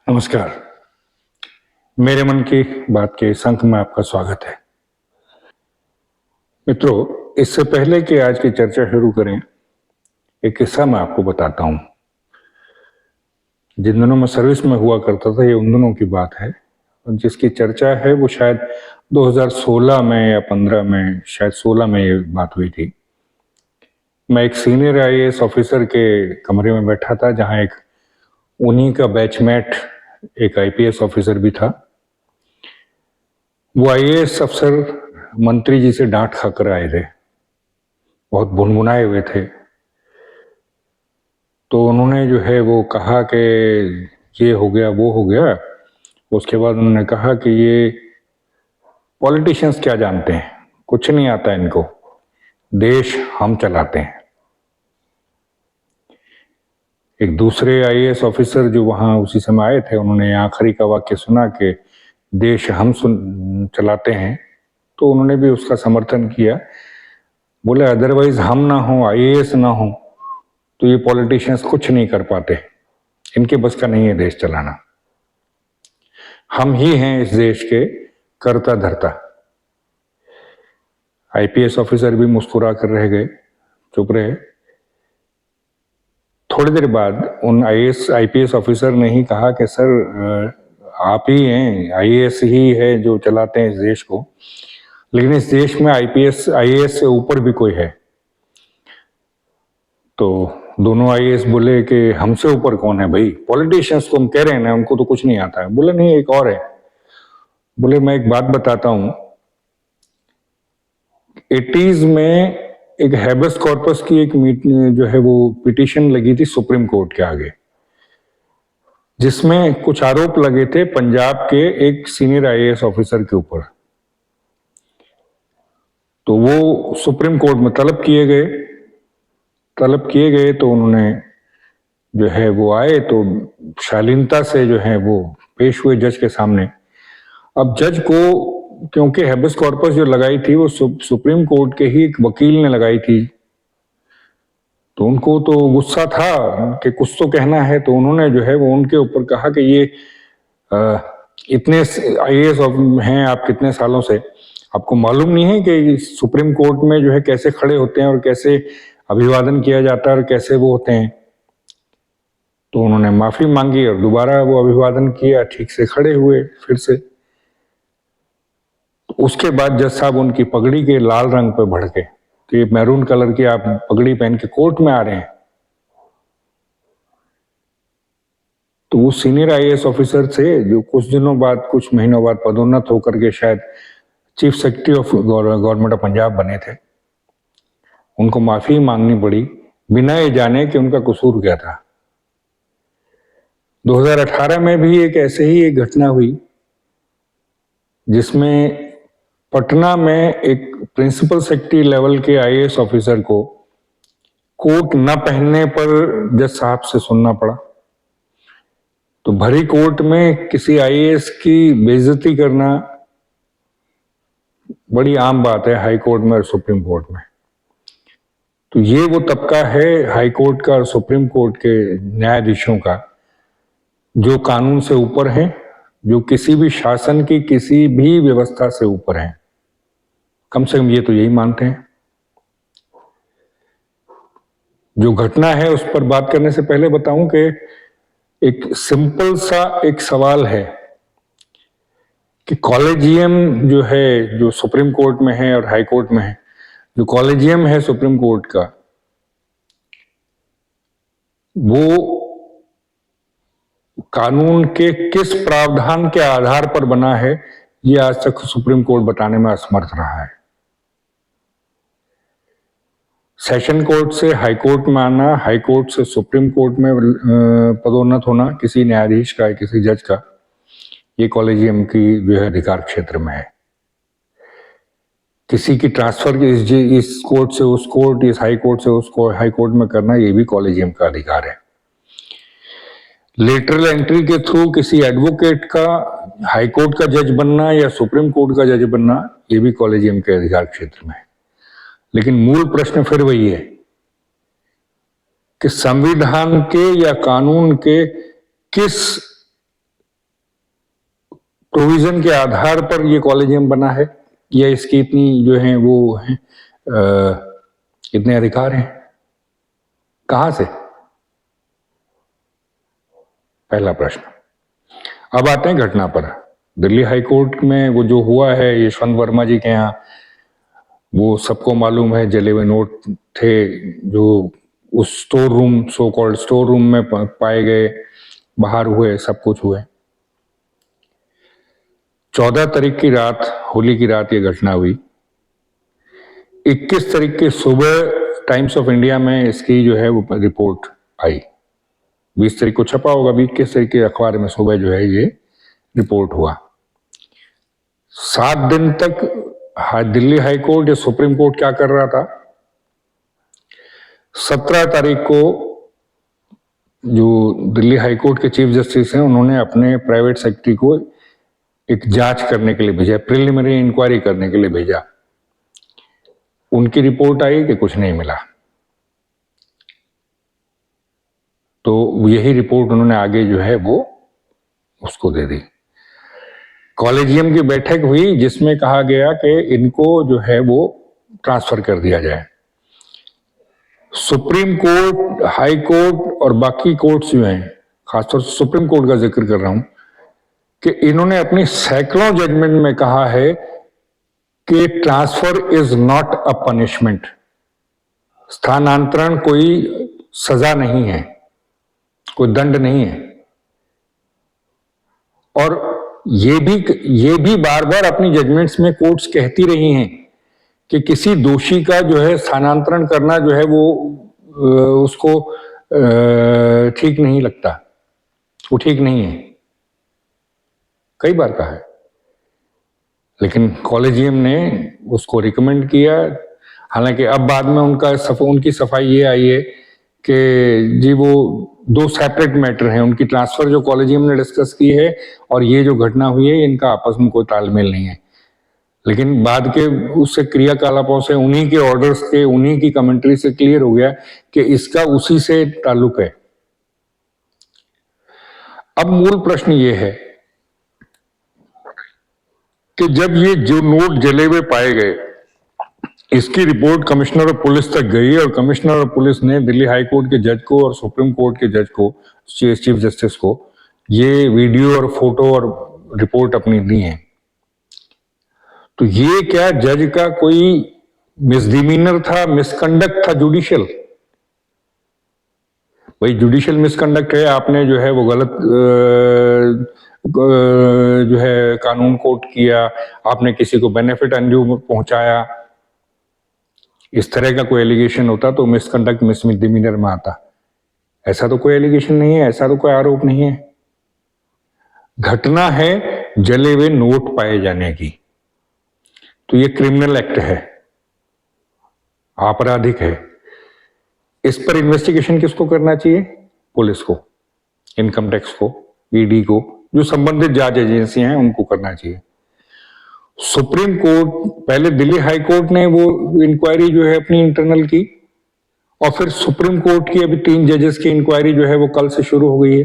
नमस्कार। मेरे मन की बात के इस अंक में आपका स्वागत है। मित्रों, इससे पहले कि आज की चर्चा शुरू करें, एक किस्सा मैं आपको बताता हूं। जिन दिनों मैं सर्विस में हुआ करता था, ये उन दिनों की बात है। और जिसकी चर्चा है वो शायद 2016 में या 15 में, शायद 16 में ये बात हुई थी। मैं एक सीनियर आईएएस ऑफिसर के कमरे में बैठा था, जहां एक उन्हीं का बैचमेट एक आईपीएस ऑफिसर भी था। वो आईएएस अफसर मंत्री जी से डांट खाकर आए थे, बहुत भुनभुनाए हुए थे। तो उन्होंने जो है वो कहा कि ये हो गया वो हो गया। उसके बाद उन्होंने कहा कि ये पॉलिटिशियंस क्या जानते हैं, कुछ नहीं आता इनको, देश हम चलाते हैं। एक दूसरे आईएएस ऑफिसर जो वहां उसी समय आए थे, उन्होंने आखिरी का वाक्य सुना कि देश हम चलाते हैं, तो उन्होंने भी उसका समर्थन किया। बोले अदरवाइज हम ना हो, आईएएस ना हो, तो ये पॉलिटिशियंस कुछ नहीं कर पाते, इनके बस का नहीं है देश चलाना। हम ही हैं इस देश के कर्ता धर्ता। आईपीएस ऑफिसर भी मुस्कुरा कर रह गए, चुप रहे। थोड़ी देर बाद उन आईपीएस ऑफिसर ने ही कहा कि सर, आप ही हैं, आईएएस ही है जो चलाते हैं इस देश को, लेकिन इस देश में आईएएस से ऊपर भी कोई है। तो दोनों आईएएस बोले कि हमसे ऊपर कौन है भाई, पॉलिटिशियंस तो हम कह रहे हैं ना, उनको तो कुछ नहीं आता है। बोले नहीं, एक और है। बोले मैं एक बात बताता हूं, 80s में एक हैबस कॉर्पस की एक जो है वो पिटीशन लगी थी सुप्रीम कोर्ट के आगे, जिसमें कुछ आरोप लगे थे पंजाब के एक सीनियर आईएएस ऑफिसर के ऊपर। तो वो सुप्रीम कोर्ट में तलब किए गए। तो उन्होंने जो है वो आए, तो शालीनता से जो है वो पेश हुए जज के सामने। अब जज को, क्योंकि हैबस कॉर्पस जो लगाई थी वो सुप्रीम कोर्ट के ही एक वकील ने लगाई थी, तो उनको तो गुस्सा था कि कुछ तो कहना है। तो उन्होंने जो है वो उनके ऊपर कहा कि ये इतने आईएएस हैं आप, कितने सालों से, आपको मालूम नहीं है कि सुप्रीम कोर्ट में जो है कैसे खड़े होते हैं और कैसे अभिवादन किया जाता है और कैसे वो होते हैं। तो उन्होंने माफी मांगी और दोबारा वो अभिवादन किया, ठीक से खड़े हुए फिर से। तो उसके बाद जज साहब उनकी पगड़ी के लाल रंग पे भड़के, तो ये मैरून कलर की आप पगड़ी पहन के कोर्ट में आ रहे हैं। तो वो सीनियर आईएएस ऑफिसर से, जो कुछ दिनों बाद, कुछ महीनों बाद पदोन्नत होकर के शायद chief secretary of government of Punjab बने थे, उनको माफी मांगनी पड़ी बिना ये जाने कि उनका कसूर क्या था। 2018 में भी एक ऐसे ही एक घटना हुई, जिसमें पटना में एक प्रिंसिपल सेक्रेटरी लेवल के आईएएस ऑफिसर को कोट न पहनने पर जज साहब से सुनना पड़ा। तो भरी कोर्ट में किसी आईएएस की बेइज्जती करना बड़ी आम बात है हाई कोर्ट में और सुप्रीम कोर्ट में। तो ये वो तबका है हाई कोर्ट का और सुप्रीम कोर्ट के न्यायाधीशों का, जो कानून से ऊपर है, जो किसी भी शासन की किसी भी व्यवस्था से ऊपर है। कम से कम ये तो यही मानते हैं। जो घटना है उस पर बात करने से पहले बताऊं कि एक सिंपल सा एक सवाल है कि कॉलेजियम जो है, जो सुप्रीम कोर्ट में है और हाई कोर्ट में है, जो कॉलेजियम है सुप्रीम कोर्ट का, वो कानून के किस प्रावधान के आधार पर बना है, ये आज तक सुप्रीम कोर्ट बताने में असमर्थ रहा है। सेशन कोर्ट से हाई कोर्ट में आना, हाई कोर्ट से सुप्रीम कोर्ट में पदोन्नत होना किसी न्यायाधीश का, किसी जज का, ये कॉलेजियम की जो है अधिकार क्षेत्र में है। किसी की ट्रांसफर इस कोर्ट से उस कोर्ट, इस हाई कोर्ट से उस हाई कोर्ट में करना, ये भी कॉलेजियम का अधिकार है। लेटरल एंट्री के थ्रू किसी एडवोकेट का हाई कोर्ट का जज बनना या सुप्रीम कोर्ट का जज बनना, ये भी कॉलेजियम के अधिकार क्षेत्र में है। लेकिन मूल प्रश्न फिर वही है कि संविधान के या कानून के किस प्रोविजन के आधार पर ये कॉलेजियम बना है या इसकी इतनी जो है वो है इतने अधिकार हैं? कहां से? पहला प्रश्न। अब आते हैं घटना पर। दिल्ली हाई कोर्ट में वो जो हुआ है यशवंत वर्मा जी के यहाँ, वो सबको मालूम है। जले हुए नोट थे जो उस store room, so called store room में पाए गए, बाहर हुए, सब कुछ हुए। 14 तारीख की रात, होली की रात ये घटना हुई। 21 तारीख की सुबह टाइम्स ऑफ इंडिया में इसकी जो है वो रिपोर्ट आई। 20 तारीख को छपा होगा, 21 तारीख के अखबार में सुबह जो है ये रिपोर्ट हुआ। 7 दिन तक दिल्ली हाई कोर्ट या सुप्रीम कोर्ट क्या कर रहा था? 17 तारीख को जो दिल्ली हाई कोर्ट के चीफ जस्टिस हैं, उन्होंने अपने प्राइवेट सेक्रेटरी को एक जांच करने के लिए भेजा, प्रिलिमिनरी इंक्वायरी करने के लिए भेजा। उनकी रिपोर्ट आई कि कुछ नहीं मिला, तो यही रिपोर्ट उन्होंने आगे जो है वो उसको दे दी। कॉलेजियम की बैठक हुई जिसमें कहा गया कि इनको जो है वो ट्रांसफर कर दिया जाए। सुप्रीम कोर्ट, हाई कोर्ट और बाकी कोर्ट्स जो हैं, खासतौर से सुप्रीम कोर्ट का जिक्र कर रहा हूं, कि इन्होंने अपनी सैकड़ों जजमेंट में कहा है कि transfer is not a punishment. स्थानांतरण कोई सजा नहीं है, कोई दंड नहीं है। और ये भी बार बार अपनी जजमेंट्स में कोर्ट्स कहती रही हैं कि किसी दोषी का जो है स्थानांतरण करना जो है वो उसको ठीक नहीं लगता, वो ठीक नहीं है, कई बार कहा है। लेकिन कॉलेजियम ने उसको रिकमेंड किया। हालांकि अब बाद में उनकी सफाई ये आई है कि जी वो 2 सेपरेट मैटर हैं। उनकी ट्रांसफर जो कॉलेजियम ने डिस्कस की है और ये जो घटना हुई है, इनका आपस में कोई तालमेल नहीं है। लेकिन बाद के उससे क्रियाकलापों से, उन्हीं के ऑर्डर्स के, उन्हीं की कमेंट्री से क्लियर हो गया कि इसका उसी से ताल्लुक है। अब मूल प्रश्न ये है कि जब ये जो नोट जले हुए पाए गए, इसकी रिपोर्ट कमिश्नर ऑफ पुलिस तक गई और कमिश्नर ऑफ पुलिस ने दिल्ली हाई कोर्ट के जज को और सुप्रीम कोर्ट के जज को, चीफ जस्टिस को, ये वीडियो और फोटो और रिपोर्ट अपनी दी है। तो ये क्या जज का कोई मिसडिमीनर था, मिसकंडक्ट था जुडिशियल? भाई जुडिशियल मिसकंडक्ट है, आपने जो है वो गलत जो है कानून कोर्ट किया, आपने किसी को बेनिफिट अनड्यू पहुंचाया, इस तरह का कोई एलिगेशन होता तो मिसकंडक्ट, मिसडिमीनर में आता। ऐसा तो कोई एलिगेशन नहीं है, ऐसा तो कोई आरोप नहीं है। घटना है जले हुए नोट पाए जाने की, तो ये क्रिमिनल एक्ट है, आपराधिक है। इस पर इन्वेस्टिगेशन किसको करना चाहिए? पुलिस को, इनकम टैक्स को, ईडी को, जो संबंधित जांच एजेंसियां हैं उनको करना चाहिए। सुप्रीम कोर्ट, पहले दिल्ली हाई कोर्ट ने वो इंक्वायरी जो है अपनी इंटरनल की, और फिर सुप्रीम कोर्ट की अभी 3 जजेस की इंक्वायरी जो है वो कल से शुरू हो गई है।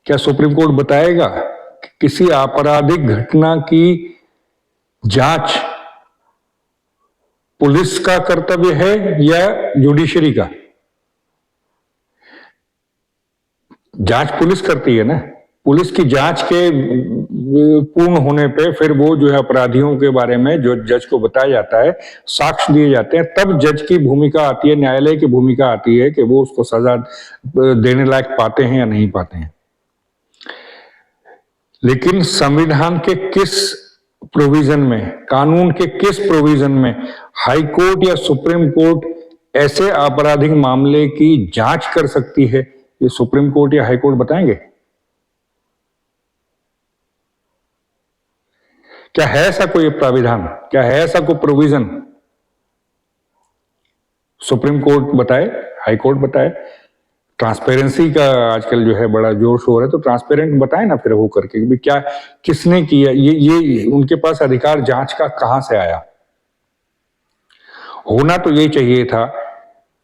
क्या सुप्रीम कोर्ट बताएगा कि किसी आपराधिक घटना की जांच पुलिस का कर्तव्य है या जुडिशरी का? जांच पुलिस करती है ना। पुलिस की जांच के पूर्ण होने पे फिर वो जो है अपराधियों के बारे में जो जज को बताया जाता है, साक्ष्य दिए जाते हैं, तब जज की भूमिका आती है, न्यायालय की भूमिका आती है कि वो उसको सजा देने लायक पाते हैं या नहीं पाते हैं। लेकिन संविधान के किस प्रोविजन में, कानून के किस प्रोविजन में हाई कोर्ट या सुप्रीम कोर्ट ऐसे आपराधिक मामले की जांच कर सकती है? ये सुप्रीम कोर्ट या हाई कोर्ट बताएंगे? क्या है ऐसा कोई प्राविधान? क्या है ऐसा कोई प्रोविजन? सुप्रीम कोर्ट बताए, हाई कोर्ट बताए। ट्रांसपेरेंसी का आजकल जो है बड़ा जोर शोर है, तो ट्रांसपेरेंट बताए ना फिर हो करके भी क्या, किसने किया, ये उनके पास अधिकार जांच का कहां से आया? होना तो ये चाहिए था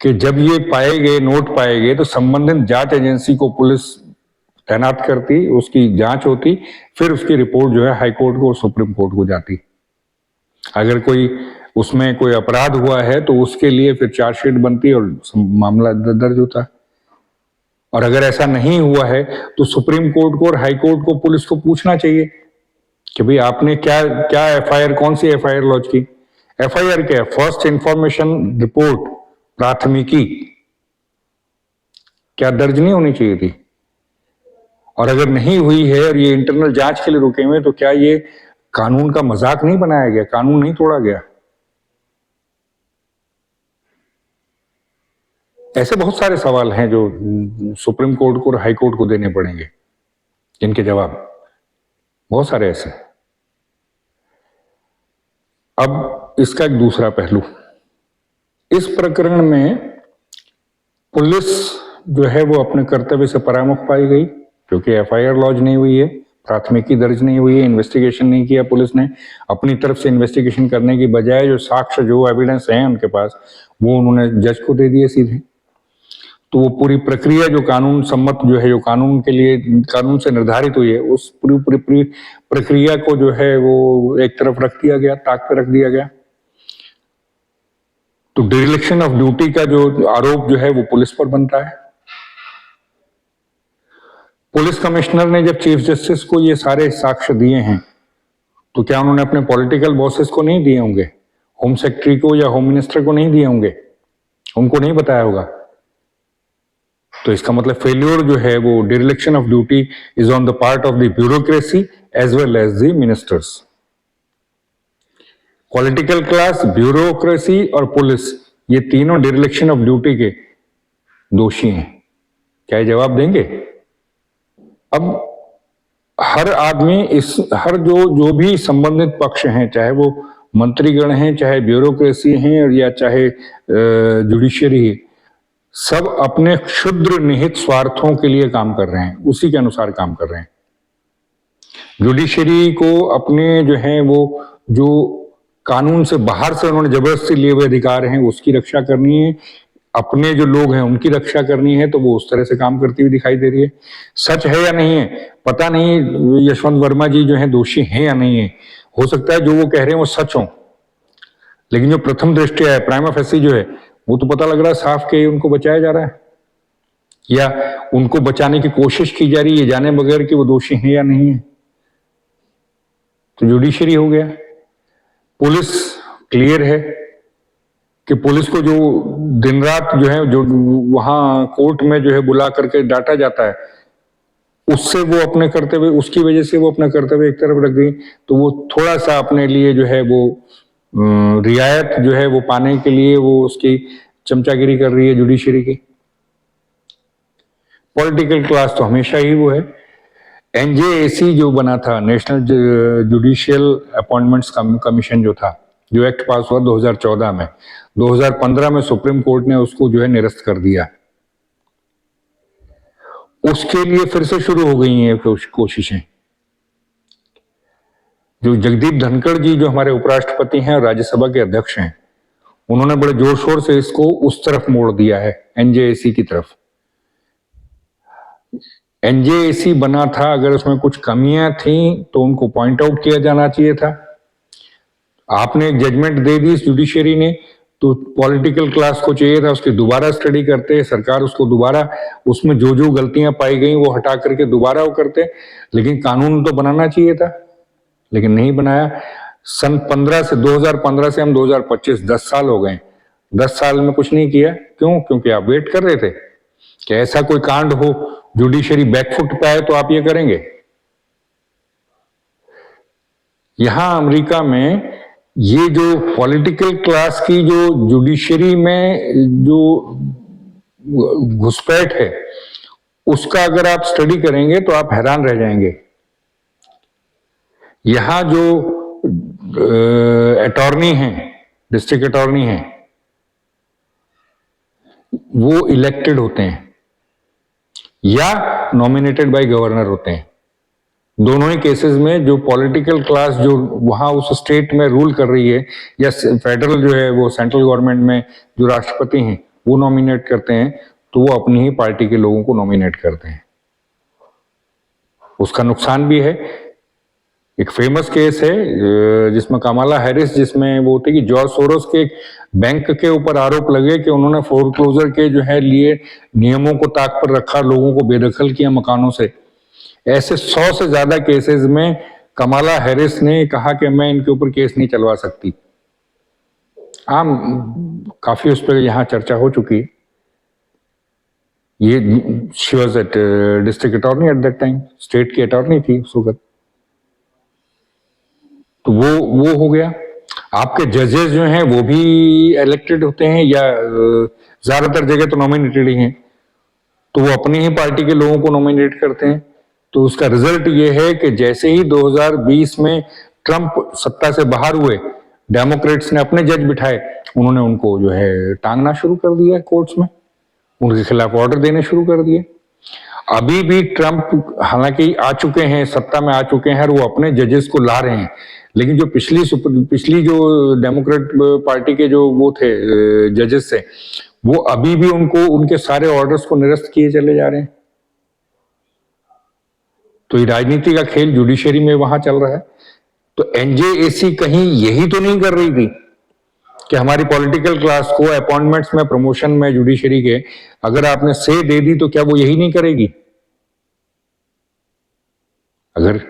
कि जब ये पाए गए, नोट पाए गए, तो संबंधित जांच एजेंसी को पुलिस तैनात करती, उसकी जांच होती, फिर उसकी रिपोर्ट जो है हाई कोर्ट को और सुप्रीम कोर्ट को जाती। अगर कोई उसमें कोई अपराध हुआ है तो उसके लिए फिर चार्जशीट बनती और मामला दर्ज होता। और अगर ऐसा नहीं हुआ है तो सुप्रीम कोर्ट को और हाई कोर्ट को, पुलिस को पूछना चाहिए कि भाई आपने क्या क्या एफआईआर, कौन सी एफआईआर लॉन्च की। एफआईआर क्या है? फर्स्ट इंफॉर्मेशन रिपोर्ट, प्राथमिकी। क्या दर्ज नहीं होनी चाहिए थी? और अगर नहीं हुई है और ये इंटरनल जांच के लिए रुके हुए, तो क्या ये कानून का मजाक नहीं बनाया गया? कानून नहीं तोड़ा गया? ऐसे बहुत सारे सवाल हैं जो सुप्रीम कोर्ट को और हाई कोर्ट को देने पड़ेंगे, जिनके जवाब बहुत सारे ऐसे। अब इसका एक दूसरा पहलू, इस प्रकरण में पुलिस जो है वो अपने कर्तव्य से परामुख पाई गई, क्योंकि एफआईआर लॉन्च नहीं हुई है, प्राथमिकी दर्ज नहीं हुई है, इन्वेस्टिगेशन नहीं किया पुलिस ने। अपनी तरफ से इन्वेस्टिगेशन करने की बजाय जो साक्ष्य, जो एविडेंस हैं उनके पास, वो उन्होंने जज को दे दिए सीधे। तो वो पूरी प्रक्रिया जो कानून सम्मत जो है, जो कानून के लिए, कानून से निर्धारित हुई है, उस पूरी प्रक्रिया को जो है वो एक तरफ रख दिया गया, ताक पे रख दिया गया। तो डिरेक्शन ऑफ ड्यूटी का जो आरोप जो है वो पुलिस पर बनता है। पुलिस कमिश्नर ने जब चीफ जस्टिस को ये सारे साक्ष्य दिए हैं, तो क्या उन्होंने अपने पॉलिटिकल बॉसेस को नहीं दिए होंगे? होम सेक्रेटरी को या होम मिनिस्टर को नहीं दिए होंगे? उनको नहीं बताया होगा? तो इसका मतलब फेल्योर जो है वो, direction of duty is on the part of the bureaucracy as well as the ministers. Political class, bureaucracy और पुलिस, ये तीनों डिरेक्शन ऑफ ड्यूटी के दोषी हैं। क्या ये जवाब देंगे? अब हर आदमी, इस हर जो भी संबंधित पक्ष हैं, चाहे वो मंत्रीगण हैं, चाहे ब्यूरोक्रेसी हैं, या चाहे जुडिशियरी है, सब अपने क्षुद्र निहित स्वार्थों के लिए काम कर रहे हैं, उसी के अनुसार काम कर रहे हैं। जुडिशियरी को अपने जो है वो, जो कानून से बाहर से उन्होंने जबरदस्ती लिए हुए अधिकार हैं, उसकी रक्षा करनी है, अपने जो लोग हैं उनकी रक्षा करनी है, तो वो उस तरह से काम करती हुई दिखाई दे रही है। सच है या नहीं है पता नहीं, यशवंत वर्मा जी जो है दोषी हैं या नहीं है। हो सकता है जो वो कह रहे हैं वो सच हो, लेकिन जो प्रथम दृष्टया है, प्राइमा फेसी जो है, वो तो पता लग रहा है साफ के उनको बचाया जा रहा है, या उनको बचाने की कोशिश की जा रही है, जाने बगैर कि वो दोषी हैं या नहीं है। तो जुडिशरी हो गया। पुलिस क्लियर है कि पुलिस को जो दिन रात जो है, जो वहां कोर्ट में जो है बुला करके डांटा जाता है, उससे वो अपने कर्तव्य, उसकी वजह से वो अपना कर्तव्य एक तरफ रख गई, तो वो थोड़ा सा अपने लिए जो है वो रियायत जो है वो पाने के लिए वो उसकी चमचागिरी कर रही है जुडिशरी की। पॉलिटिकल क्लास तो हमेशा ही वो है। एनजेएसी जो बना था, नेशनल जुडिशियल अपॉइंटमेंट्स कमीशन जो था, जो एक्ट पास हुआ 2014 में, 2015 में सुप्रीम कोर्ट ने उसको जो है निरस्त कर दिया। उसके लिए फिर से शुरू हो गई हैं कोशिशें। जो जगदीप धनखड़ जी जो हमारे उपराष्ट्रपति हैं और राज्यसभा के अध्यक्ष हैं, उन्होंने बड़े जोर शोर से इसको उस तरफ मोड़ दिया है, एनजेएसी की तरफ। एनजेएसी बना था, अगर उसमें कुछ कमियां थी तो उनको पॉइंट आउट किया जाना चाहिए था। आपने एक जजमेंट दे दी जुडिशरी ने, तो पॉलिटिकल क्लास को चाहिए था उसकी दोबारा स्टडी करते, सरकार उसको दोबारा, उसमें जो जो गलतियां पाई गई वो हटा करके दोबारा वो करते। लेकिन कानून तो बनाना चाहिए था, लेकिन नहीं बनाया। सन 2015 से हम 2025, 10 साल हो गए। 10 साल में कुछ नहीं किया। क्यों? क्योंकि आप वेट कर रहे थे कि ऐसा कोई कांड हो, जुडिशरी बैकफुट पे आए तो आप ये करेंगे। यहां अमेरिका में ये जो पॉलिटिकल क्लास की जो जुडिशरी में जो घुसपैठ है, उसका अगर आप स्टडी करेंगे तो आप हैरान रह जाएंगे। यहां जो अटॉर्नी हैं, डिस्ट्रिक्ट अटॉर्नी हैं, वो इलेक्टेड होते हैं या नॉमिनेटेड बाय गवर्नर होते हैं। दोनों ही केसेस में जो पॉलिटिकल क्लास जो वहां उस स्टेट में रूल कर रही है, या फेडरल जो है वो सेंट्रल गवर्नमेंट में जो राष्ट्रपति हैं वो नॉमिनेट करते हैं, तो वो अपनी ही पार्टी के लोगों को नॉमिनेट करते हैं। उसका नुकसान भी है। एक फेमस केस है जिसमें कमाला हैरिस, जिसमें वो थी कि जॉर्ज सोरोस के बैंक के ऊपर आरोप लगे कि उन्होंने फोरक्लोजर के जो है लिए नियमों को ताक पर रखा, लोगों को बेदखल किया मकानों से। ऐसे 100 से ज्यादा केसेस में कमाला हैरिस ने कहा कि मैं इनके ऊपर केस नहीं चलवा सकती। आम काफी उस पर यहाँ चर्चा हो चुकी है। ये she was at district attorney at that time, state की अटॉर्नी थी उस वक्त। तो वो हो गया। आपके जजेस जो हैं वो भी इलेक्टेड होते हैं या ज्यादातर जगह तो नॉमिनेटेड ही हैं, तो वो अपनी ही पार्टी के लोगों को नॉमिनेट करते हैं। तो उसका रिजल्ट ये है कि जैसे ही 2020 में ट्रंप सत्ता से बाहर हुए, डेमोक्रेट्स ने अपने जज बिठाए, उन्होंने उनको जो है टांगना शुरू कर दिया कोर्ट्स में, उनके खिलाफ ऑर्डर देने शुरू कर दिए। अभी भी ट्रंप हालांकि आ चुके हैं, सत्ता में आ चुके हैं और वो अपने जजेस को ला रहे हैं, लेकिन जो पिछली जो डेमोक्रेट पार्टी के जो वो थे जजेस थे, वो अभी भी उनको उनके सारे ऑर्डर्स को निरस्त किए चले जा रहे हैं। तो ये राजनीति का खेल जुडिशरी में वहां चल रहा है। तो एनजेएसी कहीं यही तो नहीं कर रही थी कि हमारी पॉलिटिकल क्लास को अपॉइंटमेंट्स में, प्रमोशन में जुडिशरी के अगर आपने से दे दी तो क्या वो यही नहीं करेगी? अगर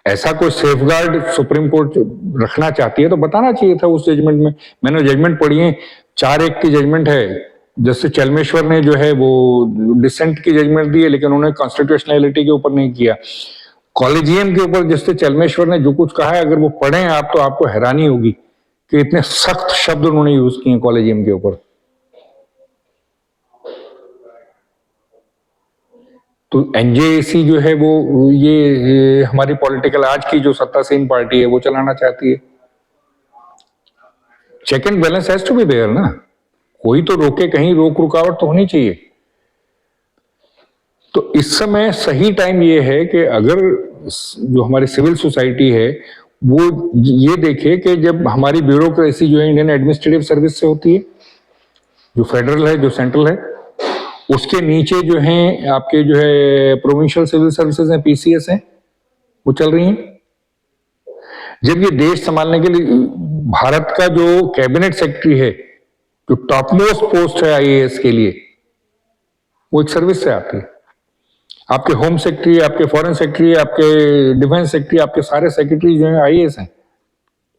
ऐसा कोई सेफगार्ड सुप्रीम कोर्ट रखना चाहती है तो बताना चाहिए था उस जजमेंट में। मैंने जजमेंट पढ़ी है, 4-1 की जजमेंट है। जस्टिस चलमेश्वर ने जो है वो डिसेंट की जजमेंट दी है, लेकिन उन्होंने कॉन्स्टिट्यूशनैलिटी के ऊपर नहीं किया। कॉलेजियम के ऊपर जस्टिस चलमेश्वर ने जो कुछ कहा है, अगर वो पढ़ें आप तो आपको हैरानी होगी कि इतने सख्त शब्द उन्होंने यूज किए कॉलेजियम के ऊपर। तो एनजेएसी जो है वो ये हमारी पॉलिटिकल आज की जो सत्तासीन पार्टी है वो चलाना चाहती है। Check and balance has to be there ना, कोई तो रोके, कहीं रोक रुकावट तो होनी चाहिए। तो इस समय सही टाइम ये है कि अगर जो हमारी सिविल सोसाइटी है वो ये देखे कि जब हमारी ब्यूरोक्रेसी जो है इंडियन एडमिनिस्ट्रेटिव सर्विस से होती है, जो फेडरल है, जो सेंट्रल है, उसके नीचे जो है आपके जो है प्रोविंशियल सिविल सर्विसेज हैं, पीसीएस हैं, वो चल रही हैं। जब ये देश संभालने के लिए भारत का जो कैबिनेट सेक्रेटरी है, जो टॉप मोस्ट पोस्ट है आईएएस के लिए, वो एक सर्विस से आती है। आपके होम सेक्रेटरी, आपके फॉरेन सेक्रेटरी, आपके डिफेंस सेक्रेटरी, आपके सारे सेक्रेटरी जो है आईएएस हैं,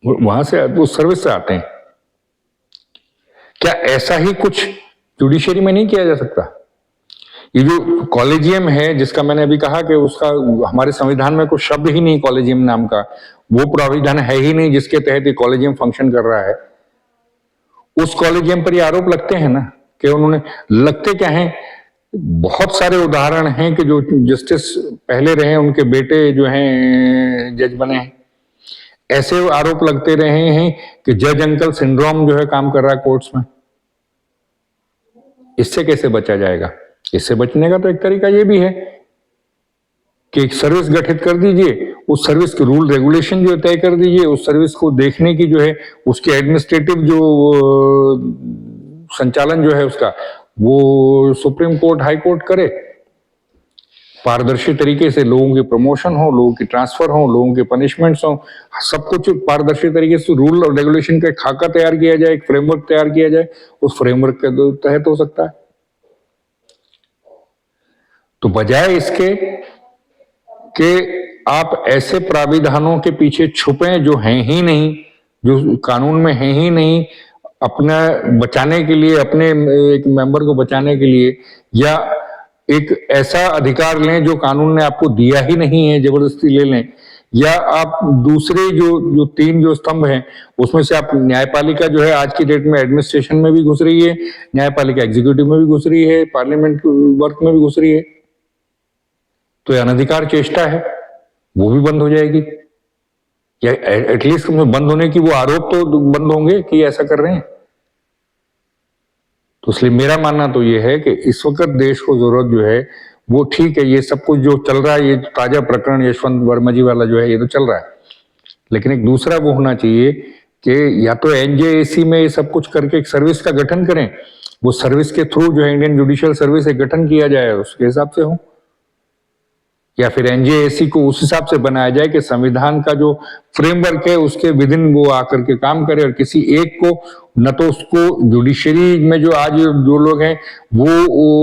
वहां से, वो सर्विस से आते हैं। क्या ऐसा ही कुछ जुडिशरी में नहीं किया जा सकता? ये जो कॉलेजियम है, जिसका मैंने अभी कहा कि उसका हमारे संविधान में कुछ शब्द ही नहीं कॉलेजियम नाम का, वो प्राविधान है ही नहीं जिसके तहत ये कॉलेजियम फंक्शन कर रहा है। उस कॉलेजियम पर ये आरोप लगते हैं ना, कि उन्होंने, लगते क्या हैं, बहुत सारे उदाहरण हैं कि जो जस्टिस पहले रहे उनके बेटे जो हैं जज बने हैं। ऐसे आरोप लगते रहे हैं कि जज अंकल सिंड्रोम जो है काम कर रहा है कोर्ट्स में। इससे कैसे बचा जाएगा? इससे बचने का तो एक तरीका ये भी है कि एक सर्विस गठित कर दीजिए, उस सर्विस के रूल रेगुलेशन जो तय कर दीजिए, उस सर्विस को देखने की जो है उसके एडमिनिस्ट्रेटिव जो संचालन जो है उसका, वो सुप्रीम कोर्ट, हाई कोर्ट करे। पारदर्शी तरीके से लोगों की प्रमोशन हो, लोगों की ट्रांसफर हो, लोगों के पनिशमेंट्स हो, सब कुछ पारदर्शी तरीके से रूल और रेगुलेशन का खाका तैयार किया जाए, एक फ्रेमवर्क तैयार किया जाए, उस फ्रेमवर्क के तहत हो सकता है। तो बजाय इसके कि आप ऐसे प्राविधानों के पीछे छुपे जो हैं ही नहीं, जो कानून में हैं ही नहीं, अपना बचाने के लिए, अपने एक मेंबर को बचाने के लिए, या एक ऐसा अधिकार लें जो कानून ने आपको दिया ही नहीं है, जबरदस्ती ले लें, या आप दूसरे जो 3 जो स्तंभ हैं उसमें से आप न्यायपालिका जो है आज की डेट में एडमिनिस्ट्रेशन में भी घुस रही है, न्यायपालिका एग्जीक्यूटिव में भी घुस रही है, पार्लियामेंट वर्क में भी घुस रही है। तो अनधिकार चेष्टा है, वो भी बंद हो जाएगी, या एटलीस्ट बंद होने की वो आरोप तो बंद होंगे कि ऐसा कर रहे हैं। तो इसलिए मेरा मानना तो ये है कि इस वक्त देश को जरूरत जो है वो, ठीक है ये सब कुछ जो चल रहा है, ये ताजा प्रकरण यशवंत वर्मा जी वाला जो है ये तो चल रहा है, लेकिन एक दूसरा वो होना चाहिए कि या तो एनजेएसी में ये सब कुछ करके एक सर्विस का गठन करें, वो सर्विस के थ्रू जो है इंडियन जुडिशियल सर्विस एक गठन किया जाए, उसके हिसाब से हो। या फिर एनजेएसी को उस हिसाब से बनाया जाए कि संविधान का जो फ्रेमवर्क है उसके विदिन वो आकर के काम करे, और किसी एक को न तो उसको जुडिशरी में जो आज जो लोग हैं वो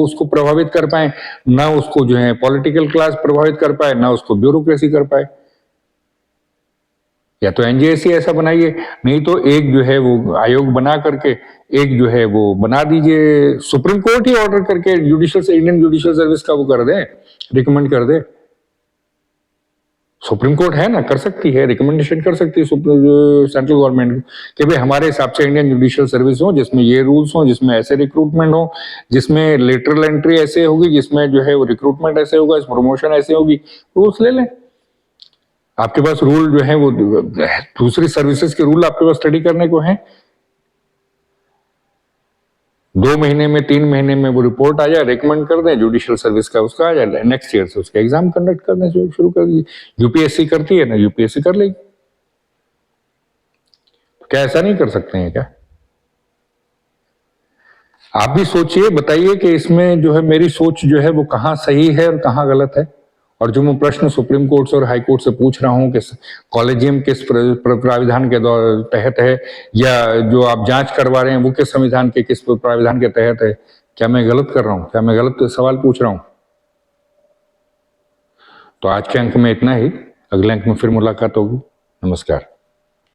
उसको प्रभावित कर पाए, ना उसको जो है पॉलिटिकल क्लास प्रभावित कर पाए, ना उसको ब्यूरोक्रेसी कर पाए। या तो एनजेएसी ऐसा बनाइए, नहीं तो एक जो है वो आयोग बना करके एक जो है वो बना दीजिए, सुप्रीम कोर्ट ही ऑर्डर करके जुडिशियल इंडियन जुडिशियल सर्विस का वो कर दे, रिकमेंड कर दे। सुप्रीम कोर्ट है ना, कर सकती है, रिकमेंडेशन कर सकती है सेंट्रल गवर्नमेंट कि भाई हमारे हिसाब से इंडियन जुडिशियल सर्विस हो जिसमें ये रूल्स हो, जिसमें ऐसे रिक्रूटमेंट हो, जिसमें लेटरल एंट्री ऐसे होगी, जिसमें जो है वो रिक्रूटमेंट ऐसे होगा, प्रमोशन ऐसे होगी, रूल्स ले लें। आपके पास रूल जो है वो दूसरी सर्विसेज के रूल आपके पास स्टडी करने को है, 2 महीने में 3 महीने में वो रिपोर्ट आ जाए, रिकमेंड कर दें, जुडिशियल सर्विस का उसका आ जाए, नेक्स्ट ईयर से उसका एग्जाम कंडक्ट करने से शुरू कर दीजिए। यूपीएससी करती है ना, यूपीएससी कर लेगी। क्या ऐसा नहीं कर सकते हैं क्या? आप भी सोचिए, बताइए कि इसमें जो है मेरी सोच जो है वो कहाँ सही है और कहाँ गलत है। और जो मैं प्रश्न सुप्रीम कोर्ट से और हाई कोर्ट से पूछ रहा हूं कि कॉलेजियम किस प्राविधान के तहत है, या जो आप जांच करवा रहे हैं वो किस संविधान के किस प्राविधान के तहत है, क्या मैं गलत कर रहा हूं? क्या मैं गलत सवाल पूछ रहा हूं? तो आज के अंक में इतना ही, अगले अंक में फिर मुलाकात होगी। नमस्कार।